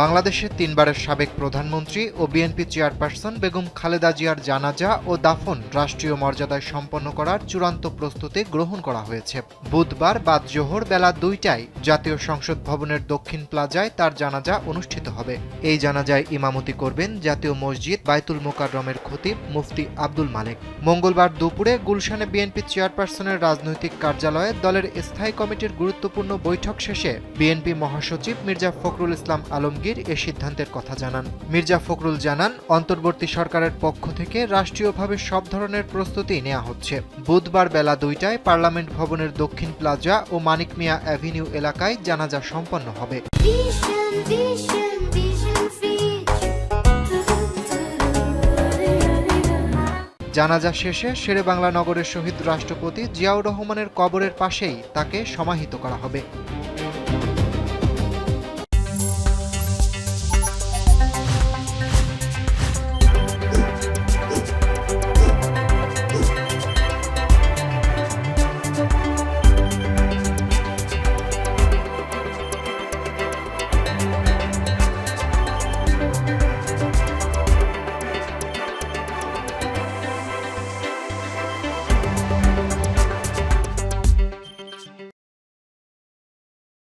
বাংলাদেশের তিনবারের সাবেক প্রধানমন্ত্রী ও বিএনপি চেয়ারপারসন বেগম খালেদা জিয়ার জানাজা ও দাফন রাষ্ট্রীয় মর্যাদায় সম্পন্ন করার চূড়ান্ত প্রস্তুতি গ্রহণ করা হয়েছে। বুধবার বাদ জোহর বেলা ২টায় জাতীয় সংসদ ভবনের দক্ষিণ প্লাজায় তার জানাজা অনুষ্ঠিত হবে। এই জানাজায় ইমামতি করবেন জাতীয় মসজিদ বায়তুল মোকাররমের খতিব মুফতি আব্দুল মালেক। মঙ্গলবার দুপুরে গুলশানে বিএনপি চেয়ারপারসনের রাজনৈতিক কার্যালয়ে দলের স্থায়ী কমিটির গুরুত্বপূর্ণ বৈঠক শেষে বিএনপি মহাসচিব মির্জা ফখরুল ইসলাম আলমগীর এ সিদ্ধান্তের কথা জানান। মির্জা ফখরুল জানান, অন্তর্বর্তী সরকারের পক্ষ থেকে রাষ্ট্রীয়ভাবে সব ধরনের প্রস্তুতি নেওয়া হচ্ছে। বুধবার বেলা ২টায় পার্লামেন্ট ভবনের দক্ষিণ প্লাজা ও মানিক মিয়া অ্যাভিনিউ এলাকায় জানাজা সম্পন্ন হবে। জানাজা শেষে শেরেবাংলা নগরের শহীদ রাষ্ট্রপতি জিয়াউর রহমানের কবরের পাশেই তাকে সমাহিত করা হবে।